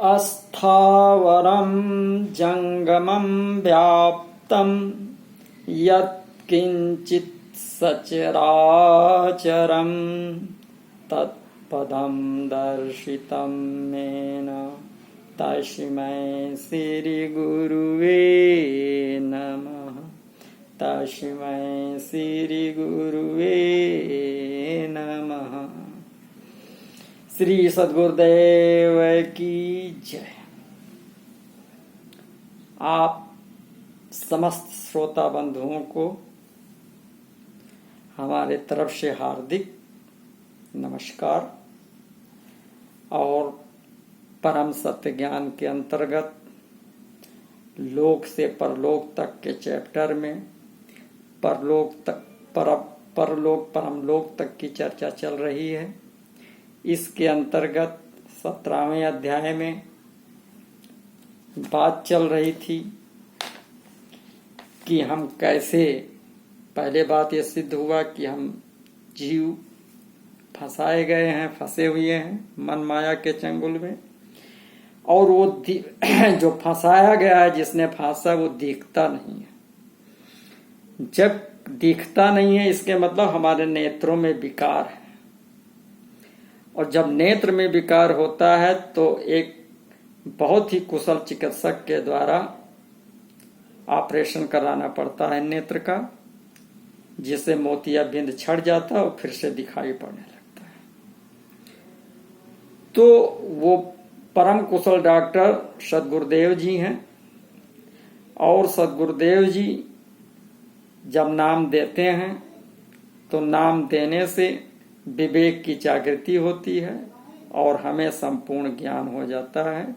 अस्थावरं जंगमं व्याप्तं यत्किंचित् सचराचरं तत्पदं दर्शितं येन तस्मै श्रीगुरुवे नमः। तस्मै श्रीगुरुवे नमः। श्री सद्गुरुदेव की जय। आप समस्त श्रोता बंधुओं को हमारे तरफ से हार्दिक नमस्कार और परम सत्य ज्ञान के अंतर्गत लोक से परलोक तक के चैप्टर में परलोक परमलोक तक की चर्चा चल रही है। इसके अंतर्गत 17वें अध्याय में बात चल रही थी कि हम कैसे, पहले बात ये सिद्ध हुआ कि हम जीव फंसाए गए हैं, फंसे हुए हैं मन माया के चंगुल में, और वो जो फंसाया गया है, जिसने फांसा, वो दिखता नहीं है। जब दिखता नहीं है इसके मतलब हमारे नेत्रों में विकार है, और जब नेत्र में विकार होता है तो एक बहुत ही कुशल चिकित्सक के द्वारा ऑपरेशन कराना पड़ता है नेत्र का, जिससे मोतियाबिंद छट जाता है और फिर से दिखाई पड़ने लगता है। तो वो परम कुशल डॉक्टर सद्गुरुदेव जी हैं, और सद्गुरुदेव जी जब नाम देते हैं तो नाम देने से विवेक की जागृति होती है और हमें संपूर्ण ज्ञान हो जाता है।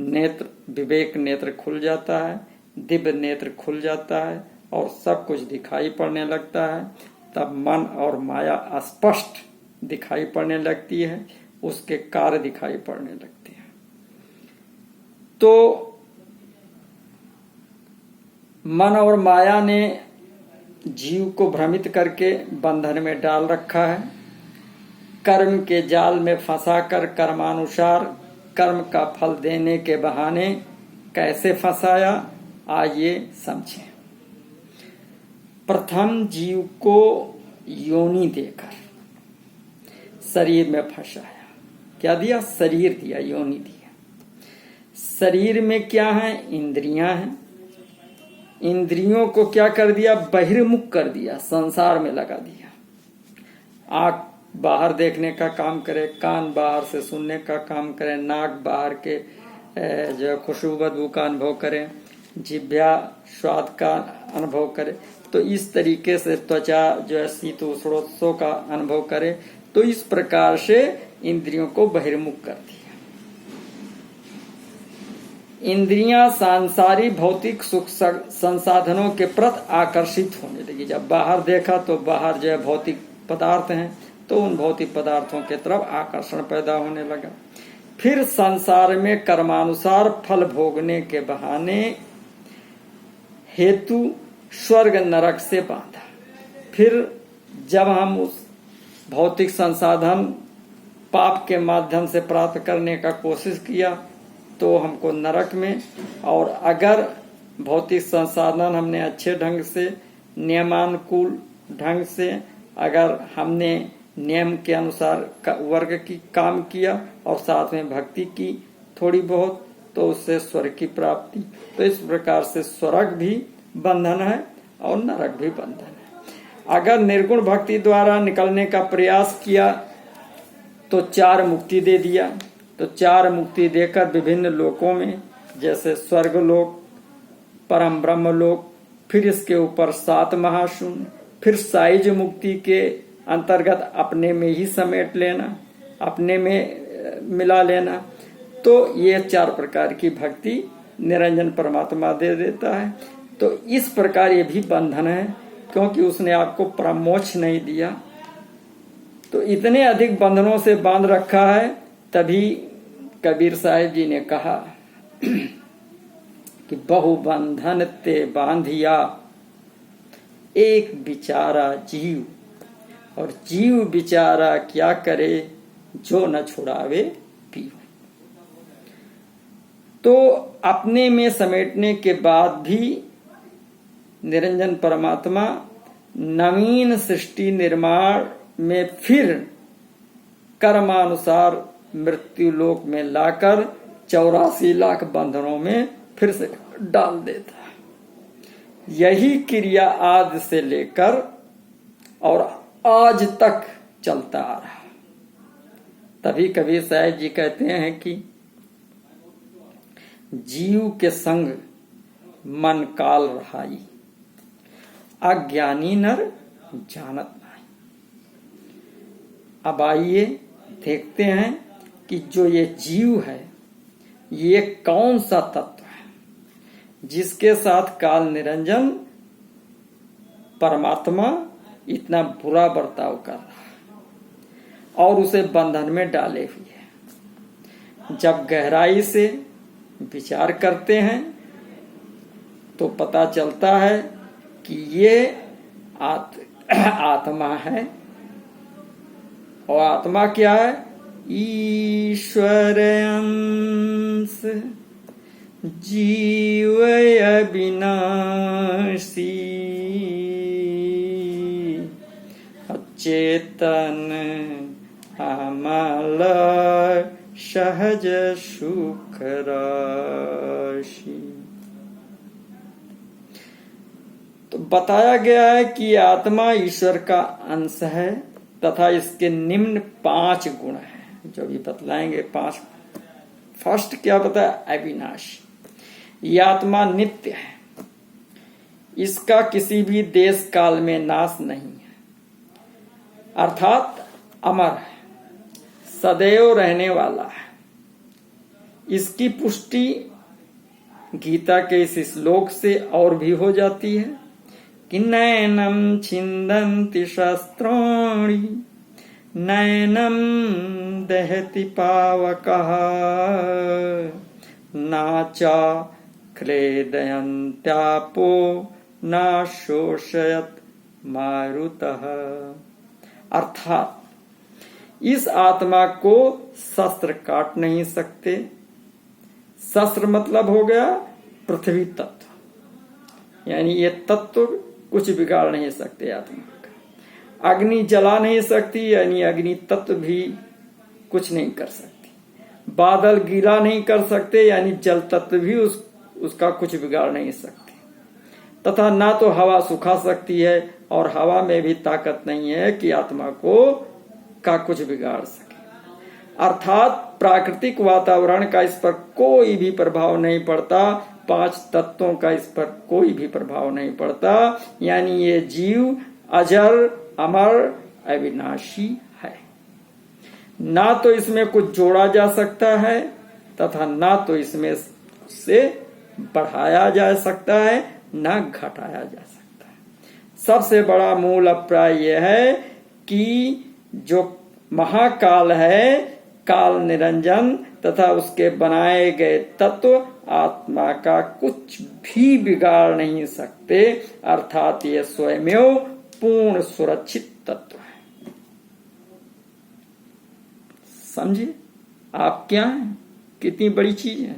नेत्र, विवेक नेत्र खुल जाता है, दिव्य नेत्र खुल जाता है और सब कुछ दिखाई पड़ने लगता है। तब मन और माया स्पष्ट दिखाई पड़ने लगती है, उसके कार्य दिखाई पड़ने लगते हैं। तो मन और माया ने जीव को भ्रमित करके बंधन में डाल रखा है, कर्म के जाल में फंसाकर कर्मानुसार कर्म का फल देने के बहाने कैसे फंसाया, आइए समझें। प्रथम जीव को योनि देकर शरीर में फंसाया। क्या दिया? शरीर दिया, योनि दिया। शरीर में क्या है? इंद्रियां हैं। इंद्रियों को क्या कर दिया? बहिर्मुख कर दिया, संसार में लगा दिया। आंख बाहर देखने का काम करे, कान बाहर से सुनने का काम करे, नाक बाहर के जो खुशबू बदबू का अनुभव करे, जिह्वा स्वाद का अनुभव करे। तो इस तरीके से त्वचा जो है शीत उष्णोत्सव का अनुभव करे। तो इस प्रकार से इंद्रियों को बहिर्मुख कर दिया। इंद्रियां सांसारिक भौतिक सुख संसाधनों के प्रति आकर्षित होने लगी। जब बाहर देखा तो बाहर जो है भौतिक पदार्थ हैं, तो उन भौतिक पदार्थों के तरफ आकर्षण पैदा होने लगा। फिर संसार में कर्मानुसार फल भोगने के बहाने हेतु स्वर्ग नरक से बांधा। फिर जब हम उस भौतिक संसाधन पाप के माध्यम से प्राप्त करने का कोशिश किया तो हमको नरक में, और अगर भौतिक संसाधन हमने अच्छे ढंग से नियमानुकूल ढंग से अगर हमने नियम के अनुसार वर्ग की काम किया और साथ में भक्ति की थोड़ी बहुत, तो उससे स्वर्ग की प्राप्ति। तो इस प्रकार से स्वर्ग भी बंधन है और नरक भी बंधन है। अगर निर्गुण भक्ति द्वारा निकलने का प्रयास किया तो 4 मुक्ति दे दिया। तो 4 मुक्ति देकर विभिन्न लोकों में, जैसे स्वर्ग लोक, परम ब्रह्म लोक, फिर इसके ऊपर 7 महाशून्य, फिर साइज मुक्ति के अंतर्गत अपने में ही समेट लेना, अपने में मिला लेना। तो ये 4 प्रकार की भक्ति निरंजन परमात्मा दे देता है। तो इस प्रकार ये भी बंधन है, क्योंकि उसने आपको परम मोक्ष नहीं दिया। तो इतने अधिक बंधनों से बांध रखा है। तभी कबीर साहिब जी ने कहा कि बहु बंधन ते बांधिया एक बिचारा जीव, और जीव बिचारा क्या करे जो न छुड़ावे पीव। तो अपने में समेटने के बाद भी निरंजन परमात्मा नवीन सृष्टि निर्माण में फिर कर्मानुसार मृत्यु लोक में लाकर 84 लाख बंधनों में फिर से डाल देता है। यही क्रिया आदि से लेकर और आज तक चलता आ रहा। तभी कबीर साहब जी कहते हैं कि जीव के संग मन काल रहाई, अज्ञानी नर जानत नहीं। अब आइए देखते हैं कि जो ये जीव है ये कौन सा तत्व है जिसके साथ काल निरंजन परमात्मा इतना बुरा बर्ताव कर रहा है और उसे बंधन में डाले हुए है। जब गहराई से विचार करते हैं तो पता चलता है कि ये आत्मा है। और आत्मा क्या है? ईश्वर अंश जीव अविनाशी, चेतन अमल सहज सुख राशि। तो बताया गया है कि आत्मा ईश्वर का अंश है तथा इसके निम्न 5 गुण हैं जो भी बतलाएंगे। 5 फर्स्ट क्या बताया? अविनाशी। यह आत्मा नित्य है, इसका किसी भी देश काल में नाश नहीं है, अर्थात अमर है, सदैव रहने वाला है। इसकी पुष्टि गीता के इस श्लोक से और भी हो जाती है कि नैनम छिन्दन्ति शस्त्राणि नैनम दहति पावकः नाचा क्लेदयन्त्यापो न शोषयत मारुतः। अर्थात इस आत्मा को शस्त्र काट नहीं सकते। शस्त्र मतलब हो गया पृथ्वी तत्व, यानी ये तत्व कुछ बिगाड़ नहीं सकते आत्मा का। अग्नि जला नहीं सकती, यानी अग्नि तत्व भी कुछ नहीं कर सकती। बादल गीला नहीं कर सकते, यानी जल तत्व भी उसका कुछ बिगाड़ नहीं सकते। तथा ना तो हवा सुखा सकती है और हवा में भी ताकत नहीं है कि आत्मा का कुछ बिगाड़ सके। अर्थात प्राकृतिक वातावरण का इस पर कोई भी प्रभाव नहीं पड़ता, 5 तत्वों का इस पर कोई भी प्रभाव नहीं पड़ता। यानी ये जीव अजर अमर अविनाशी है। ना तो इसमें कुछ जोड़ा जा सकता है तथा ना तो इसमें से बढ़ाया जा सकता है, ना घटाया जा सकता है। सबसे बड़ा मूल अभिप्राय यह है कि जो महाकाल है, काल निरंजन तथा उसके बनाए गए तत्व आत्मा का कुछ भी बिगाड़ नहीं सकते। अर्थात ये स्वयं पूर्ण सुरक्षित तत्व है। समझिए आप क्या हैं, कितनी बड़ी चीज है।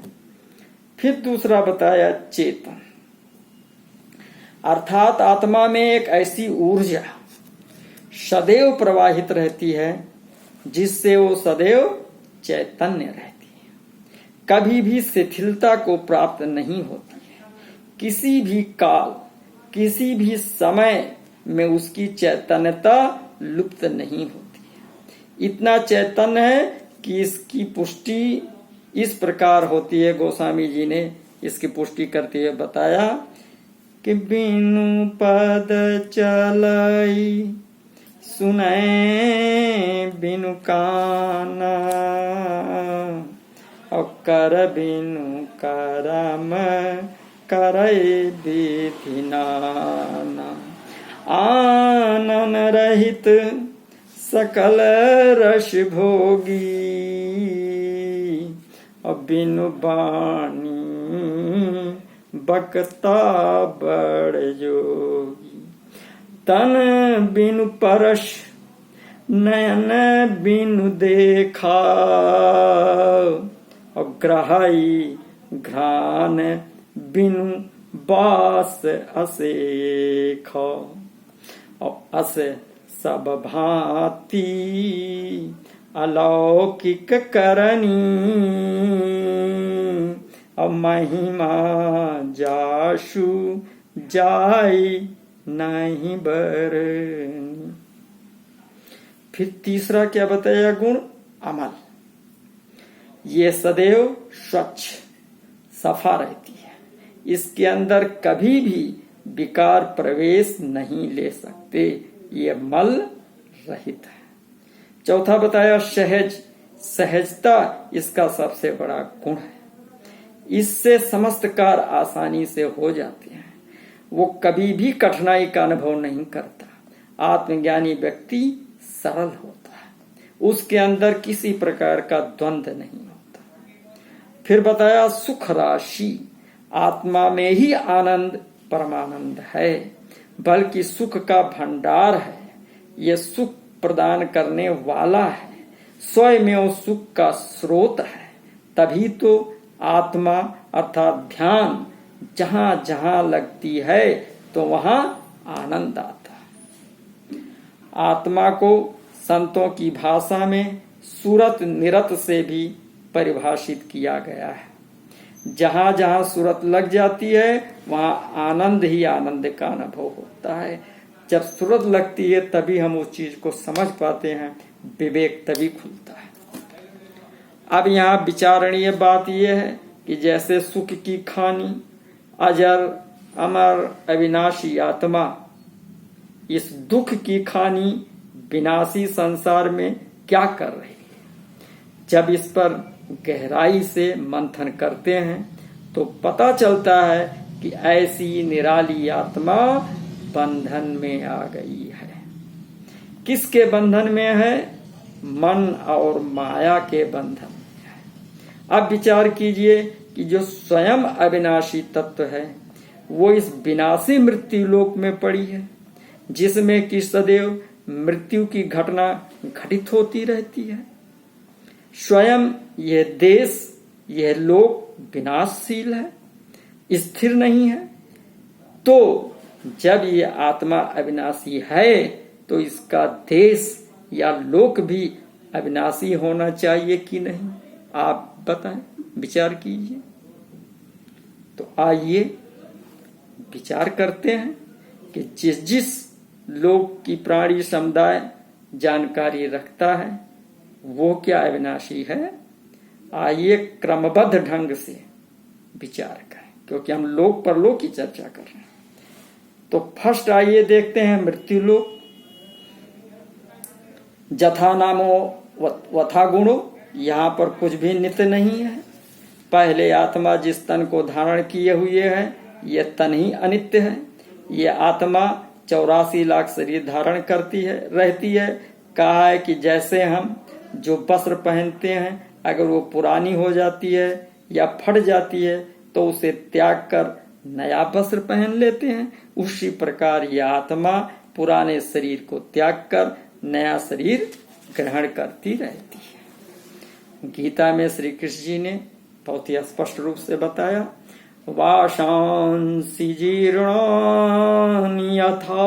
फिर दूसरा बताया चेतन, अर्थात आत्मा में एक ऐसी ऊर्जा सदैव प्रवाहित रहती है जिससे वो सदैव चैतन्य रहती है, कभी भी शिथिलता को प्राप्त नहीं होती है। किसी भी काल किसी भी समय में उसकी चैतन्यता लुप्त नहीं होती है। इतना चैतन्य है कि इसकी पुष्टि इस प्रकार होती है। गोस्वामी जी ने इसकी पुष्टि करते हुए बताया कि बिनु पद चलाई सुनै बिनु काना और कर बिनु करम करई विधि नाना। आनन रहित सकल रस भोगी और बिनु बानी बकता बड़ जोगी। तन बिनु परश नयन बिनु देखा और ग्रहाई घ्राण बिनु बास असेख। और अस सब भांति अलौकिक करनी, और महिमा जाशु जाई नहीं बरनी। फिर तीसरा क्या बताया गुण? अमल। ये सदैव स्वच्छ सफा रहती है, इसके अंदर कभी भी विकार प्रवेश नहीं ले सकते, ये मल रहित है। चौथा बताया सहज। सहजता इसका सबसे बड़ा गुण है, इससे समस्त कार्य आसानी से हो जाते हैं। वो कभी भी कठिनाई का अनुभव नहीं करता। आत्मज्ञानी व्यक्ति सरल होता है, उसके अंदर किसी प्रकार का द्वंद्व नहीं होता। फिर बताया सुख राशि। आत्मा में ही आनंद परमानंद है, बल्कि सुख का भंडार है। यह सुख प्रदान करने वाला है, स्वयं सुख का स्रोत है। तभी तो आत्मा अर्थात ध्यान जहां जहां लगती है तो वहां आनंद आता है। आत्मा को संतों की भाषा में सूरत निरत से भी परिभाषित किया गया है। जहां जहां सूरत लग जाती है वहां आनंद ही आनंद का अनुभव होता है। जब सूरत लगती है तभी हम उस चीज को समझ पाते हैं, विवेक तभी खुलता है। अब यहाँ विचारणीय बात यह है कि जैसे सुख की खानी अजर अमर अविनाशी आत्मा इस दुख की खानी विनाशी संसार में क्या कर रही है, जब इस पर गहराई से मंथन करते हैं तो पता चलता है कि ऐसी निराली आत्मा बंधन में आ गई है। किसके बंधन में है? मन और माया के बंधन में है। अब विचार कीजिए कि जो स्वयं अविनाशी तत्व है वो इस विनाशी मृत्यु लोक में पड़ी है, जिसमें कि सदैव मृत्यु की घटना घटित होती रहती है। स्वयं यह देश यह लोक विनाशशील है, स्थिर नहीं है। तो जब ये आत्मा अविनाशी है तो इसका देश या लोक भी अविनाशी होना चाहिए कि नहीं? आप बताएं, विचार कीजिए। तो आइए विचार करते हैं कि जिस जिस लोक की प्राणी समुदाय जानकारी रखता है वो क्या अविनाशी है। आइए क्रमबद्ध ढंग से विचार करें, क्योंकि हम लोक परलोक की चर्चा कर रहे हैं। तो फर्स्ट आइए देखते हैं मृत्यु लोक। जथा नामो वथा गुणो, यहाँ पर कुछ भी नित्य नहीं है। पहले आत्मा जिस तन को धारण किए हुए है यह तन ही अनित्य है। ये आत्मा 84 लाख शरीर धारण करती है रहती है। कहा है कि जैसे हम जो वस्त्र पहनते हैं अगर वो पुरानी हो जाती है या फट जाती है तो उसे त्याग कर नया वस्त्र पहन लेते हैं, उसी प्रकार यह आत्मा पुराने शरीर को त्याग कर नया शरीर ग्रहण करती रहती है। गीता में श्री कृष्ण जी ने बहुत ही स्पष्ट रूप से बताया, वाशांसि जीर्णानि यथा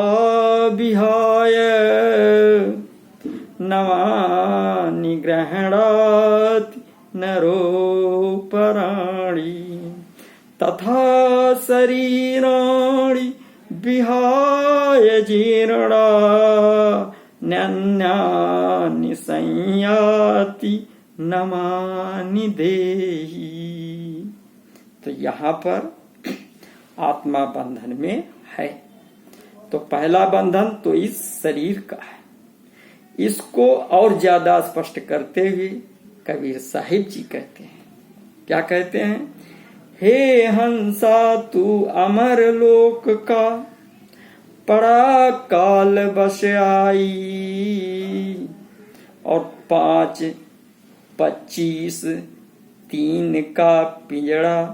विहाय नवानि गृह्णाति नरोपराणि तथा शरीराणि विहाय जीर्णा न्यान्यानि संयाति नमानि देहि। तो यहाँ पर आत्मा बंधन में है। तो पहला बंधन तो इस शरीर का है। इसको और ज्यादा स्पष्ट करते हुए कबीर साहिब जी कहते हैं, क्या कहते हैं? हे हंसा तू अमर लोक का पड़ा काल बस आई, और 5, 25, 3 का पिंजड़ा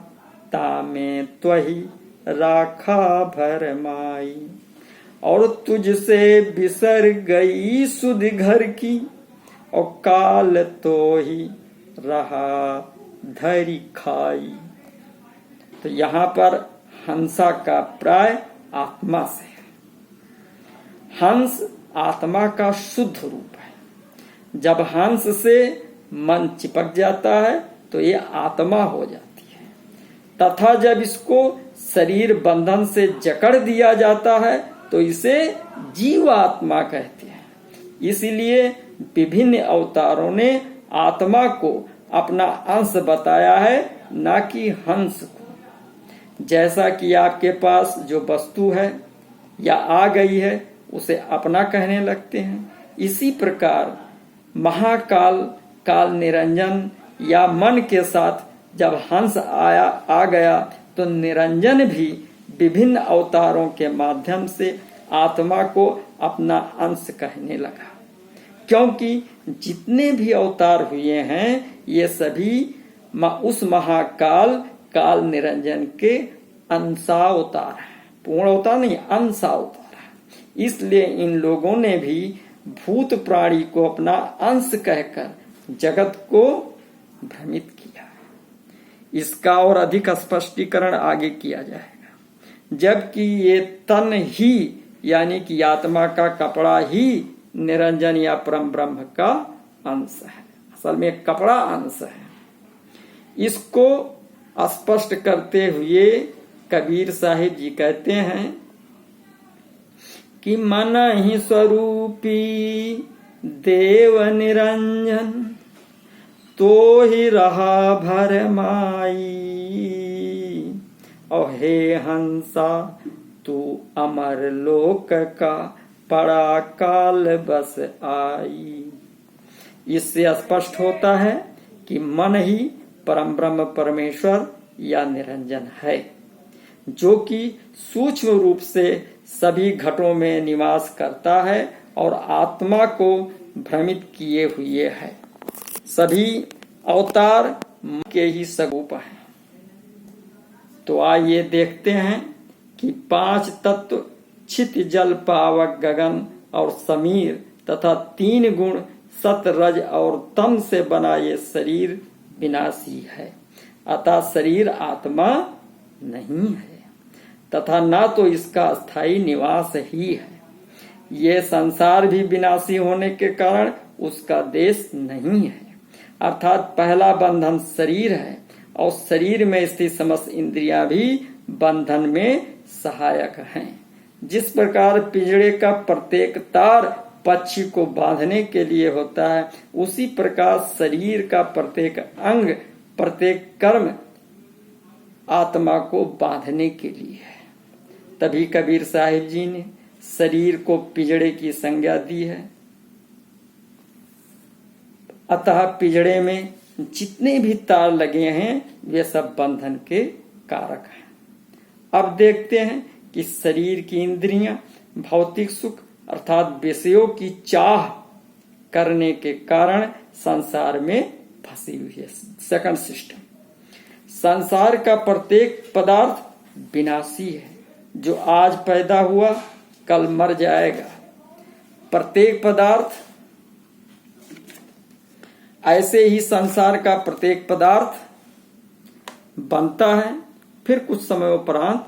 तामे त्वही राखा भरमाई, और तुझसे बिसर गई सुध घर की और काल तो ही रहा धरी खाई। तो यहाँ पर हंसा का प्राय आत्मा से है। हंस आत्मा का शुद्ध रूप है। जब हंस से मन चिपक जाता है तो ये आत्मा हो जाती है, तथा जब इसको शरीर बंधन से जकड़ दिया जाता है तो इसे जीवात्मा कहते हैं। इसलिए विभिन्न अवतारों ने आत्मा को अपना अंश बताया है, न कि हंस को। जैसा कि आपके पास जो वस्तु है या आ गई है उसे अपना कहने लगते हैं, इसी प्रकार महाकाल काल निरंजन या मन के साथ जब हंस आ गया तो निरंजन भी विभिन्न अवतारों के माध्यम से आत्मा को अपना अंश कहने लगा। क्योंकि जितने भी अवतार हुए हैं ये सभी उस महाकाल काल निरंजन के अंशावतार हैं, पूर्ण अवतार नहीं, अंशावतार है। इसलिए इन लोगों ने भी भूत प्राणी को अपना अंश कहकर जगत को भ्रमित किया। इसका और अधिक स्पष्टीकरण आगे किया जाएगा। जबकि ये तन ही यानी कि आत्मा का कपड़ा ही निरंजन या परम ब्रह्म का अंश है। असल में कपड़ा अंश है। इसको स्पष्ट करते हुए कबीर साहिब जी कहते हैं कि मन ही स्वरूपी देव निरंजन तो ही रहा भरमाई, और हे हंसा तू अमर लोक का पड़ा काल बस आई। इससे स्पष्ट होता है कि मन ही परम ब्रह्म परमेश्वर या निरंजन है, जो कि सूक्ष्म रूप से सभी घटों में निवास करता है और आत्मा को भ्रमित किए हुए है। सभी अवतार के ही स्वरूप हैं। तो आइए देखते हैं कि 5 तत्व छित जल पावक गगन और समीर तथा 3 गुण सत रज और तम से बना ये शरीर विनाशी है। अतः शरीर आत्मा नहीं है तथा ना तो इसका स्थायी निवास ही है। ये संसार भी विनाशी होने के कारण उसका देश नहीं है। अर्थात पहला बंधन शरीर है और शरीर में स्थित समस्त इंद्रियां भी बंधन में सहायक हैं। जिस प्रकार पिंजड़े का प्रत्येक तार पक्षी को बांधने के लिए होता है, उसी प्रकार शरीर का प्रत्येक अंग प्रत्येक कर्म आत्मा को बांधने के लिए है। तभी कबीर साहिब जी ने शरीर को पिंजड़े की संज्ञा दी है। अतः पिंजड़े में जितने भी तार लगे हैं वे सब बंधन के कारक हैं। अब देखते हैं कि शरीर की इंद्रियां भौतिक सुख अर्थात विषयों की चाह करने के कारण संसार में फंसी हुई है। सेकंड सिस्टम, संसार का प्रत्येक पदार्थ विनाशी है। जो आज पैदा हुआ कल मर जाएगा। प्रत्येक पदार्थ ऐसे ही संसार का प्रत्येक पदार्थ बनता है, फिर कुछ समय उपरांत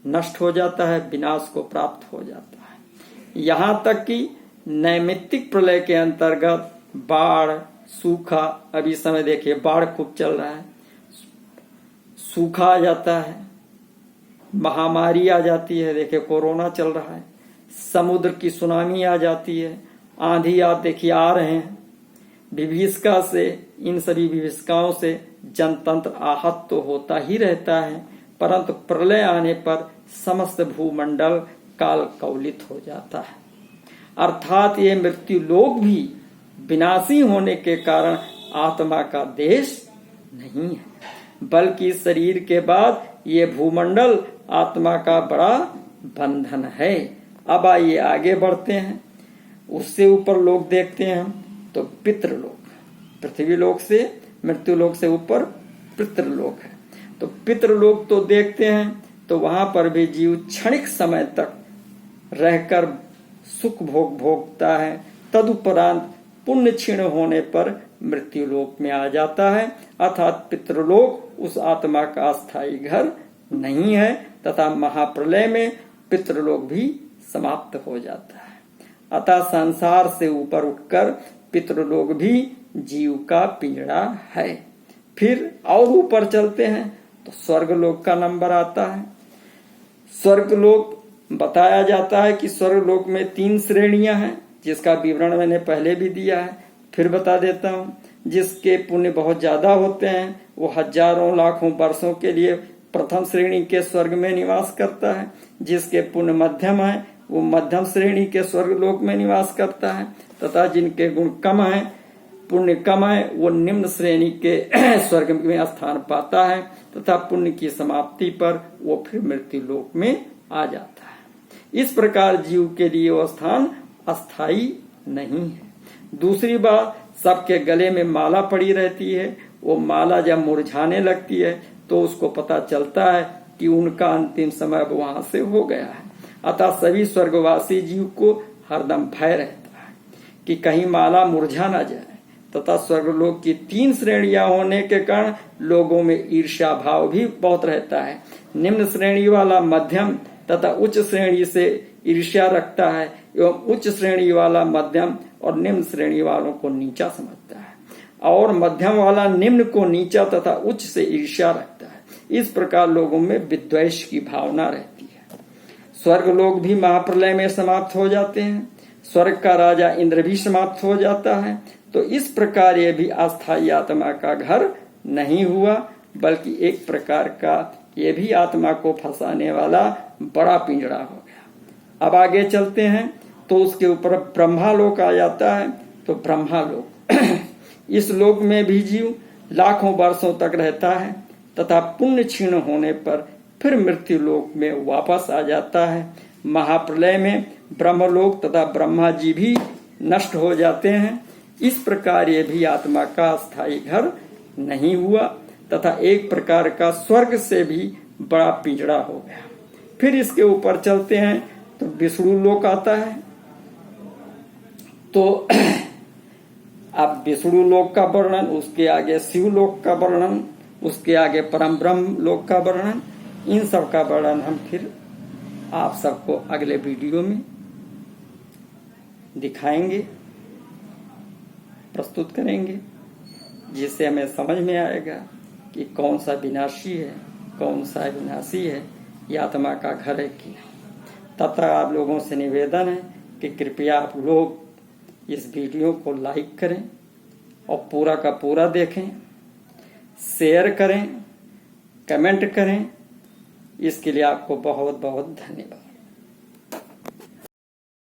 नष्ट हो जाता है, विनाश को प्राप्त हो जाता है। यहाँ तक कि नैमित्तिक प्रलय के अंतर्गत बाढ़, सूखा, अभी समय देखिए बाढ़ खूब चल रहा है, सूखा आ जाता है, महामारी आ जाती है, देखिए कोरोना चल रहा है, समुद्र की सुनामी आ जाती है, आंधी आप देखिए आ रहे हैं। विभीषिका से, इन सभी विभीषिकाओं से जनतंत्र आहत तो होता ही रहता है, परंतु प्रलय आने पर समस्त भूमंडल काल कवलित हो जाता है। अर्थात ये मृत्यु लोक भी विनाशी होने के कारण आत्मा का देश नहीं है, बल्कि शरीर के बाद ये भूमंडल आत्मा का बड़ा बंधन है। अब आइए आगे बढ़ते हैं। उससे ऊपर लोग देखते हैं तो पितृलोक, पृथ्वी लोक से, मृत्यु लोक से ऊपर पितृलोक है। तो पितृलोक तो देखते हैं तो वहां पर भी जीव क्षणिक समय तक रहकर सुख भोगता है। तदुपरांत पुण्य क्षीण होने पर मृत्यु लोक में आ जाता है, अर्थात पितृलोक उस आत्मा का अस्थायी घर नहीं है तथा महाप्रलय में पितृलोक भी समाप्त हो जाता है। अतः संसार से ऊपर उठकर पितृलोक भी जीव का पिंजड़ा है। फिर और ऊपर चलते हैं तो स्वर्गलोक का नंबर आता है। स्वर्गलोक बताया जाता है कि स्वर्गलोक में 3 श्रेणियां हैं, जिसका विवरण मैंने पहले भी दिया है, फिर बता देता हूं। जिसके पुण्य बहुत ज्यादा होते हैं वो हजारों लाखों वर्षों के लिए प्रथम श्रेणी के स्वर्ग में निवास करता है। जिसके पुण्य मध्यम है वो मध्यम श्रेणी के स्वर्गलोक में निवास करता है, तथा जिनके गुण कम है, पुण्य कम है, वो निम्न श्रेणी के स्वर्ग में स्थान पाता है, तथा पुण्य की समाप्ति पर वो फिर मृत्यु लोक में आ जाता है। इस प्रकार जीव के लिए वो स्थान अस्थायी नहीं है। दूसरी बात, सबके गले में माला पड़ी रहती है। वो माला जब मुरझाने लगती है तो उसको पता चलता है कि उनका अंतिम समय वहां से हो गया है। अतः सभी स्वर्गवासी जीव को हरदम भय रहता है कि कहीं माला मुरझा न जाए, तथा स्वर्गलोक की 3 श्रेणियां होने के कारण लोगों में ईर्ष्या भाव भी बहुत रहता है। निम्न श्रेणी वाला मध्यम तथा उच्च श्रेणी से ईर्ष्या रखता है, एवं उच्च श्रेणी वाला मध्यम और निम्न श्रेणी वालों को नीचा समझता है, और मध्यम वाला निम्न को नीचा तथा उच्च से ईर्ष्या रखता है। इस प्रकार लोगों में विद्वेष की भावना रहती है। स्वर्गलोक भी महाप्रलय में समाप्त हो जाते हैं। स्वर्ग का राजा इंद्र भी समाप्त हो जाता है। तो इस प्रकार ये भी अस्थायी आत्मा का घर नहीं हुआ, बल्कि एक प्रकार का ये भी आत्मा को फंसाने वाला बड़ा पिंजड़ा हो गया। अब आगे चलते हैं तो उसके ऊपर ब्रह्मालोक आ जाता है। तो ब्रह्मालोक इस लोक में भी जीव लाखों वर्षों तक रहता है, तथा पुण्य क्षीण होने पर फिर मृत्यु लोक में वापस आ जाता है। महाप्रलय में ब्रह्मलोक तथा ब्रह्मा जी भी नष्ट हो जाते हैं। इस प्रकार ये भी आत्मा का स्थायी घर नहीं हुआ, तथा एक प्रकार का स्वर्ग से भी बड़ा पिंजड़ा हो गया। फिर इसके ऊपर चलते हैं तो विष्णु लोक आता है। तो अब विष्णु लोक का वर्णन, उसके आगे शिव लोक का वर्णन, उसके आगे परम ब्रह्म लोक का वर्णन, इन सब का वर्णन हम फिर आप सबको अगले वीडियो में दिखाएंगे, प्रस्तुत करेंगे, जिससे हमें समझ में आएगा कि कौन सा विनाशी है, कौन सा विनाशी है, यह आत्मा का घर है कि नहीं। तब तक आप लोगों से निवेदन है कि कृपया आप लोग इस वीडियो को लाइक करें और पूरा का पूरा देखें, शेयर करें, कमेंट करें। इसके लिए आपको बहुत बहुत धन्यवाद।